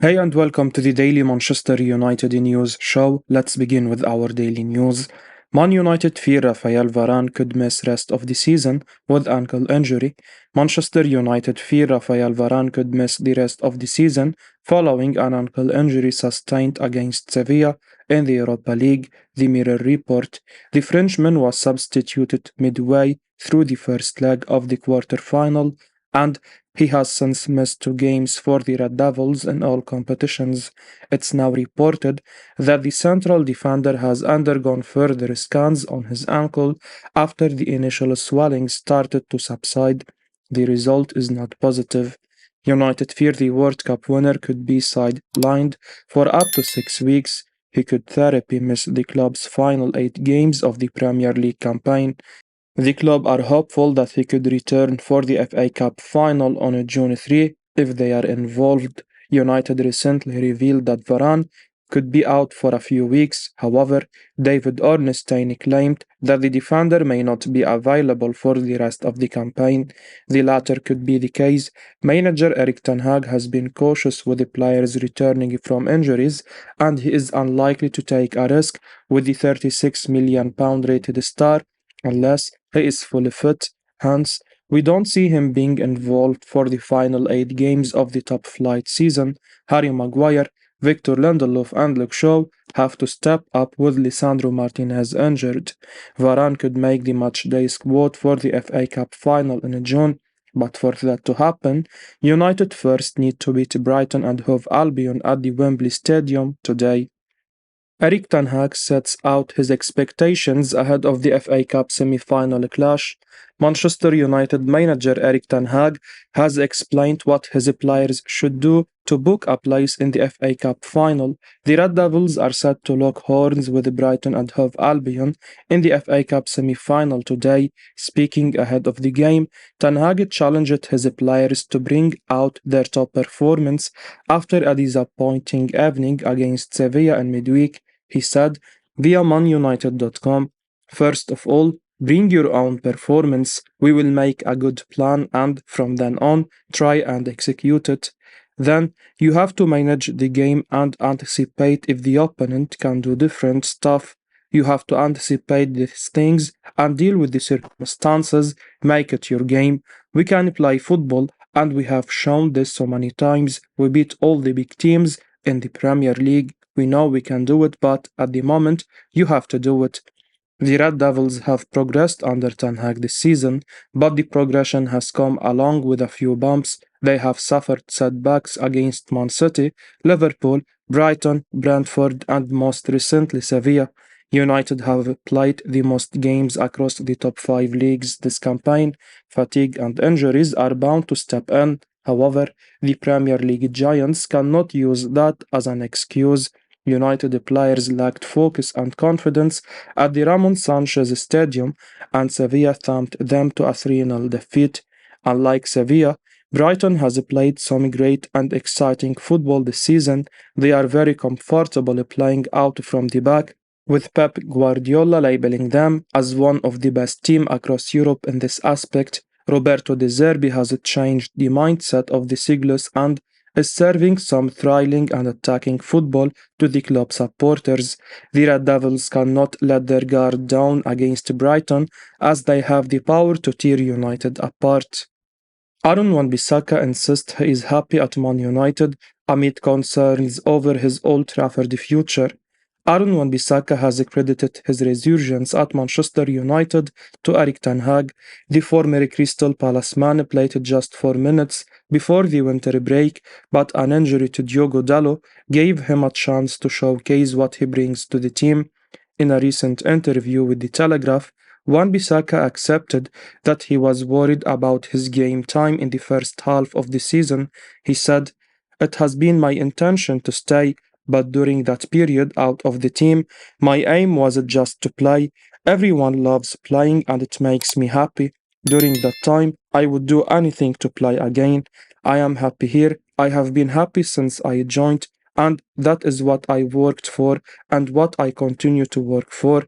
Hey and welcome to the Daily Manchester United News show. Let's begin with our daily news. Man United fear Raphael Varane could miss rest of the season with ankle injury. Manchester United fear Raphael Varane could miss the rest of the season following an ankle injury sustained against Sevilla in the Europa League, the Mirror report. The Frenchman was substituted midway through the first leg of the quarter-final, and he has since missed 2 games for the Red Devils in all competitions. It's now reported that the central defender has undergone further scans on his ankle after the initial swelling started to subside. The result is not positive. United fear the World Cup winner could be sidelined for up to 6 weeks. He could therapy miss the club's final 8 games of the Premier League campaign. The club are hopeful that he could return for the FA Cup final on June 3 if they are involved. United recently revealed that Varan could be out for a few weeks. However, David Ornstein claimed that the defender may not be available for the rest of the campaign. The latter could be the case. Manager Erik Ten Hag has been cautious with the players returning from injuries, and he is unlikely to take a risk with the £36 million rated star unless he is fully fit. Hence, we don't see him being involved for the final 8 games of the top flight season. Harry Maguire, Victor Lindelof, and Luke Shaw have to step up with Lisandro Martinez injured. Varane could make the matchday squad for the FA Cup final in June, but for that to happen, United first need to beat Brighton and Hove Albion at the Wembley Stadium today. Erik ten Hag sets out his expectations ahead of the FA Cup semi-final clash. Manchester United manager Erik ten Hag has explained what his players should do to book a place in the FA Cup final. The Red Devils are set to lock horns with Brighton and Hove Albion in the FA Cup semi-final today. Speaking ahead of the game, ten Hag challenged his players to bring out their top performance after a disappointing evening against Sevilla in midweek. He said via manunited.com, "First of all, bring your own performance. We will make a good plan and from then on, try and execute it. Then, you have to manage the game and anticipate if the opponent can do different stuff. You have to anticipate these things and deal with the circumstances, make it your game. We can play football, and we have shown this so many times. We beat all the big teams in the Premier League. We know we can do it, but at the moment, you have to do it." The Red Devils have progressed under Ten Hag this season, but the progression has come along with a few bumps. They have suffered setbacks against Man City, Liverpool, Brighton, Brentford, and most recently Sevilla. United have played the most games across the top 5 leagues this campaign. Fatigue and injuries are bound to step in. However, the Premier League giants cannot use that as an excuse. United players lacked focus and confidence at the Ramon Sanchez Stadium, and Sevilla thumped them to a 3-0 defeat. Unlike Sevilla, Brighton has played some great and exciting football this season. They are very comfortable playing out from the back, with Pep Guardiola labeling them as one of the best teams across Europe in this aspect. Roberto De Zerbi has changed the mindset of the Seagulls and is serving some thrilling and attacking football to the club supporters. The Red Devils cannot let their guard down against Brighton, as they have the power to tear United apart. Aaron Wan-Bissaka insists he is happy at Man United amid concerns over his Old Trafford future. Aaron Wan-Bissaka has credited his resurgence at Manchester United to Erik ten Hag. The former Crystal Palace man played just 4 minutes before the winter break, but an injury to Diogo Dalot gave him a chance to showcase what he brings to the team. In a recent interview with The Telegraph, Wan-Bissaka accepted that he was worried about his game time in the first half of the season. He said, "It has been my intention to stay, but during that period out of the team, my aim was just to play. Everyone loves playing and it makes me happy. During that time, I would do anything to play again. I am happy here. I have been happy since I joined, and that is what I worked for and what I continue to work for."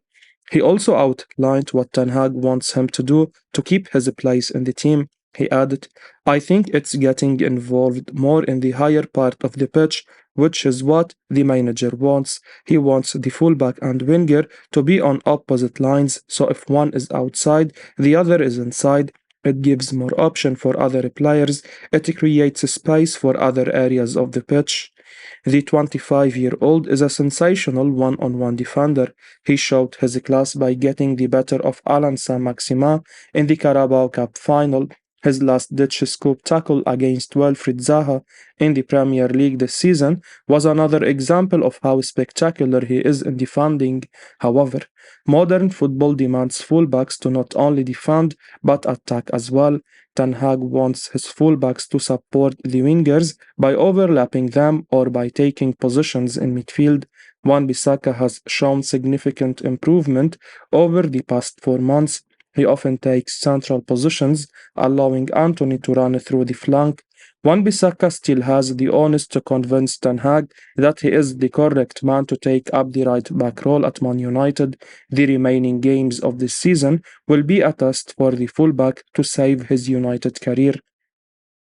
He also outlined what Ten Hag wants him to do to keep his place in the team. He added, I think it's getting involved more in the higher part of the pitch, which is what the manager wants. He wants the fullback and winger to be on opposite lines, so if one is outside, the other is inside. It gives more option for other players. It creates space for other areas of the pitch. The 25-year-old is a sensational one-on-one defender. He showed his class by getting the better of Alan Saint-Maximin in the Carabao Cup final. His last-ditch scoop tackle against Wilfried Zaha in the Premier League this season was another example of how spectacular he is in defending. However, modern football demands fullbacks to not only defend but attack as well. Ten Hag wants his fullbacks to support the wingers by overlapping them or by taking positions in midfield. Wan-Bissaka has shown significant improvement over the past 4 months. He often takes central positions, allowing Anthony to run through the flank. Wan-Bissaka still has the onus to convince Ten Hag that he is the correct man to take up the right back role at Man United. The remaining games of this season will be a test for the fullback to save his United career.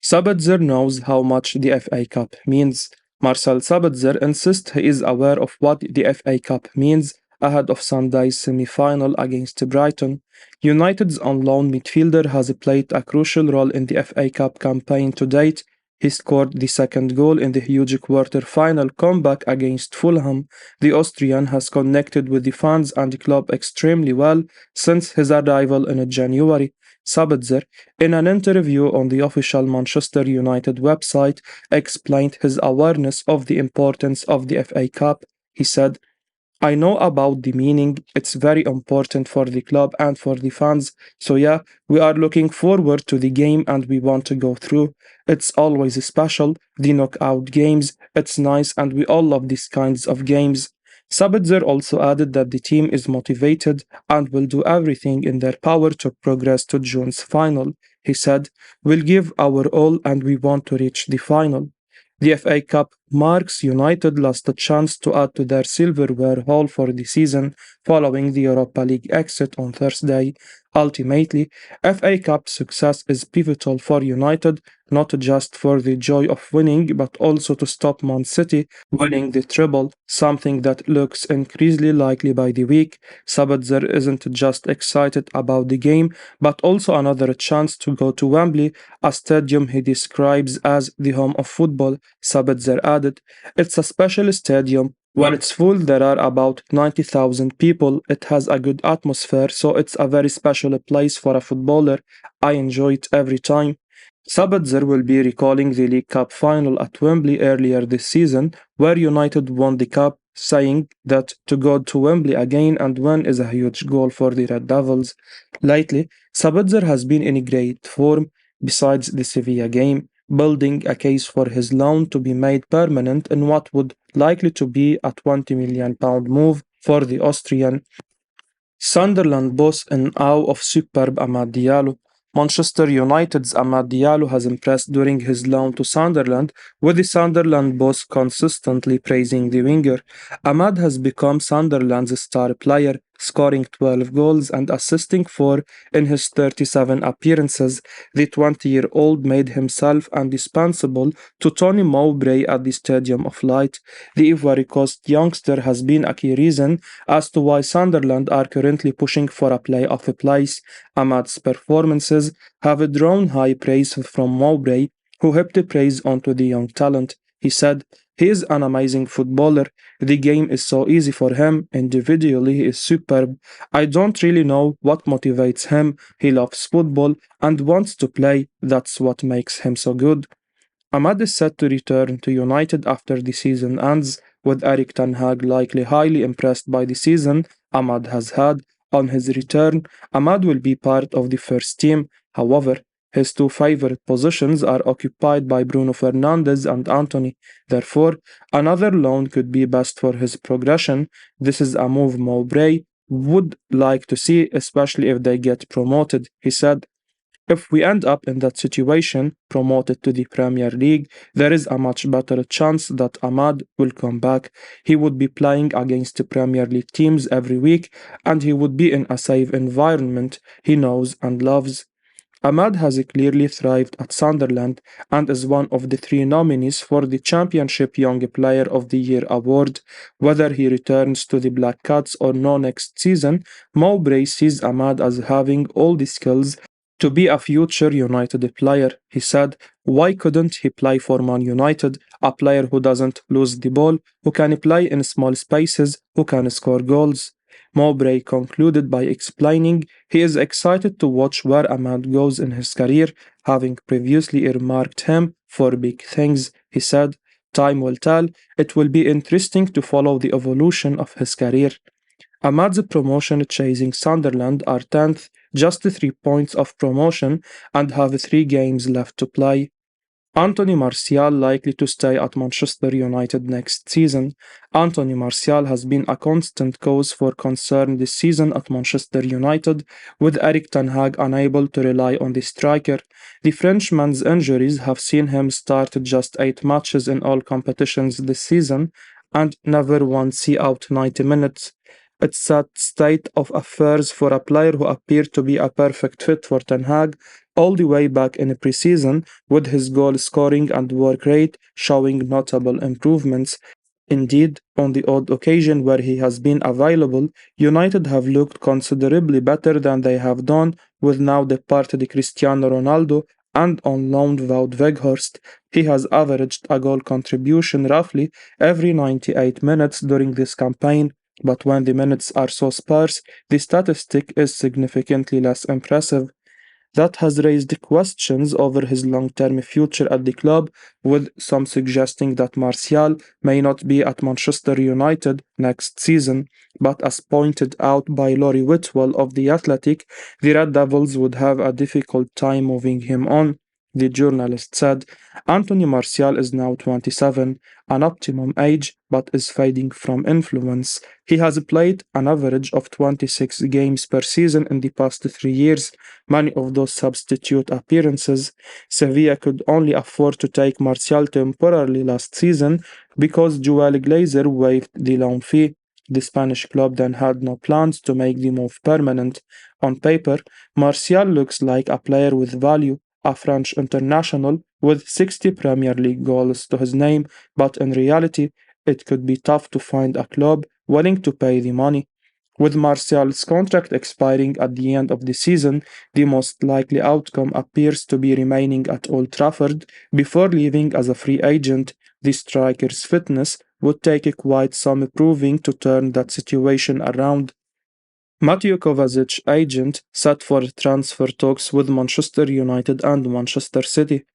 Sabitzer knows how much the FA Cup means. Marcel Sabitzer insists he is aware of what the FA Cup means ahead of Sunday's semi-final against Brighton. United's on-loan midfielder has played a crucial role in the FA Cup campaign to date. He scored the second goal in the huge quarter-final comeback against Fulham. The Austrian has connected with the fans and the club extremely well since his arrival in January. Sabitzer, in an interview on the official Manchester United website, explained his awareness of the importance of the FA Cup. He said, I know about the meaning. It's very important for the club and for the fans. So, yeah, we are looking forward to the game and we want to go through. It's always special. The knockout games, it's nice and we all love these kinds of games. Sabitzer also added that the team is motivated and will do everything in their power to progress to June's final. He said, we'll give our all and we want to reach the final. The FA Cup marks United's last chance to add to their silverware haul for the season following the Europa League exit on Thursday. Ultimately, FA Cup success is pivotal for United, not just for the joy of winning, but also to stop Man City winning the treble, something that looks increasingly likely by the week. Sabitzer isn't just excited about the game, but also another chance to go to Wembley, a stadium he describes as the home of football. Sabitzer added, it's a special stadium. When it's full, there are about 90,000 people. It has a good atmosphere, so it's a very special place for a footballer. I enjoy it every time. Sabitzer will be recalling the League Cup final at Wembley earlier this season, where United won the cup, saying that to go to Wembley again and win is a huge goal for the Red Devils. Lately, Sabitzer has been in great form, besides the Sevilla game, building a case for his loan to be made permanent in what would likely to be a £20 million move for the Austrian. Sunderland boss in awe of superb Amadio. Manchester United's Amadio has impressed during his loan to Sunderland, with the Sunderland boss consistently praising the winger. Ahmad has become Sunderland's star player, scoring 12 goals and assisting 4 in his 37 appearances. The 20-year-old made himself indispensable to Tony Mowbray at the Stadium of Light. The Ivory Coast youngster has been a key reason as to why Sunderland are currently pushing for a playoff place. Ahmad's performances have drawn high praise from Mowbray, who heaped praise onto the young talent. He said, he is an amazing footballer. The game is so easy for him. Individually, he is superb. I don't really know what motivates him. He loves football and wants to play. That's what makes him so good. Ahmad is set to return to United after the season ends, with Erik Ten Hag likely highly impressed by the season Ahmad has had. On his return, Ahmad will be part of the first team. However, his two favorite positions are occupied by Bruno Fernandes and Anthony. Therefore, another loan could be best for his progression. This is a move Mowbray would like to see, especially if they get promoted, he said. If we end up in that situation, promoted to the Premier League, there is a much better chance that Ahmad will come back. He would be playing against the Premier League teams every week, and he would be in a safe environment he knows and loves. Ahmad has clearly thrived at Sunderland and is one of the three nominees for the Championship Young Player of the Year award. Whether he returns to the Black Cats or no next season, Mowbray sees Ahmad as having all the skills to be a future United player. He said, "Why couldn't he play for Man United? A player who doesn't lose the ball, who can play in small spaces, who can score goals." Mowbray concluded by explaining he is excited to watch where Ahmad goes in his career, having previously earmarked him for big things. He said, "Time will tell. It will be interesting to follow the evolution of his career." Ahmad's promotion chasing Sunderland are 10th, just 3 points of promotion, and have 3 games left to play. Anthony Martial likely to stay at Manchester United next season. Anthony Martial has been a constant cause for concern this season at Manchester United, with Erik ten Hag unable to rely on the striker. The Frenchman's injuries have seen him start just 8 matches in all competitions this season and never once see out 90 minutes. It's sad state of affairs for a player who appeared to be a perfect fit for Ten Hag all the way back in preseason, with his goal scoring and work rate showing notable improvements. Indeed, on the odd occasion where he has been available, United have looked considerably better than they have done with now departed Cristiano Ronaldo and on loan Wout Weghorst. He has averaged a goal contribution roughly every 98 minutes during this campaign, but when the minutes are so sparse, the statistic is significantly less impressive. That has raised questions over his long term future at the club, with some suggesting that Martial may not be at Manchester United next season. But as pointed out by Laurie Whitwell of The Athletic, the Red Devils would have a difficult time moving him on. The journalist said, "Anthony Martial is now 27, an optimum age, but is fading from influence. He has played an average of 26 games per season in the past 3 years, many of those substitute appearances. Sevilla could only afford to take Martial temporarily last season because Joel Glazer waived the loan fee. The Spanish club then had no plans to make the move permanent. On paper, Martial looks like a player with value, a French international with 60 Premier League goals to his name, but in reality, it could be tough to find a club willing to pay the money. With Martial's contract expiring at the end of the season, the most likely outcome appears to be remaining at Old Trafford before leaving as a free agent. The striker's fitness would take quite some proving to turn that situation around. Mateo Kovacic, agent, set for transfer talks with Manchester United and Manchester City.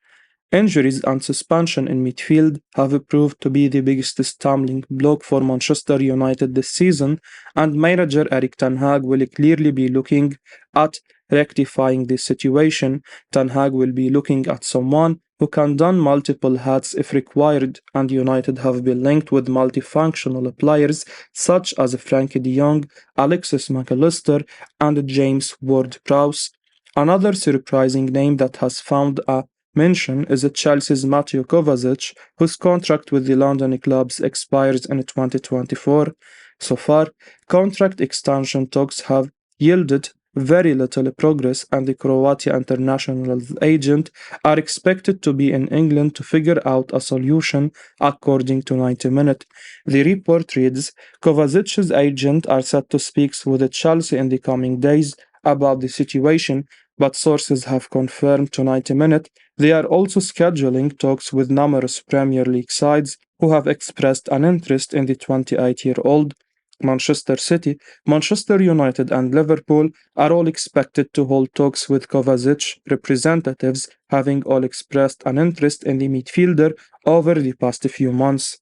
Injuries and suspension in midfield have proved to be the biggest stumbling block for Manchester United this season, and manager Erik ten Hag will clearly be looking at rectifying this situation. Ten Hag will be looking at someone who can don multiple hats if required, and United have been linked with multifunctional players such as Frankie de Jong, Alexis McAllister, and James Ward-Prowse. Another surprising name that has found a mention is Chelsea's Mateo Kovacic, whose contract with the London clubs expires in 2024. So far, contract extension talks have yielded very little progress, and the Croatia international agent are expected to be in England to figure out a solution, according to 90 Minute. The report reads, Kovacic's agent are set to speak with Chelsea in the coming days about the situation, but sources have confirmed to 90 Minute they are also scheduling talks with numerous Premier League sides who have expressed an interest in the 28-year-old. Manchester City, Manchester United, and Liverpool are all expected to hold talks with Kovacic representatives, having all expressed an interest in the midfielder over the past few months.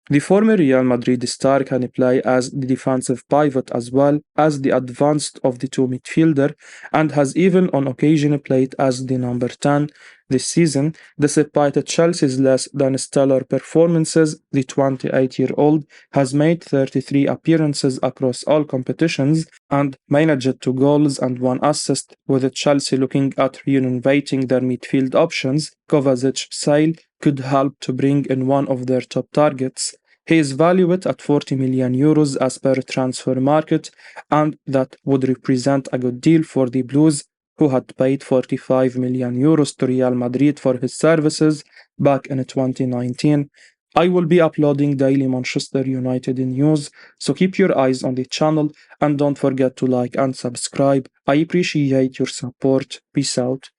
The former Real Madrid star can play as the defensive pivot as well as the advanced of the two midfielder, and has even on occasion played as the number 10 this season. Despite Chelsea's less than stellar performances, the 28-year-old has made 33 appearances across all competitions and managed 2 goals and 1 assist, with Chelsea looking at renovating their midfield options. Kovacic's sale could help to bring in one of their top targets. He is valued at 40 million euros as per transfer market, and that would represent a good deal for the Blues. who had paid 45 million euros to Real Madrid for his services back in 2019. I will be uploading daily Manchester United news, so keep your eyes on the channel and don't forget to like and subscribe. I appreciate your support. Peace out.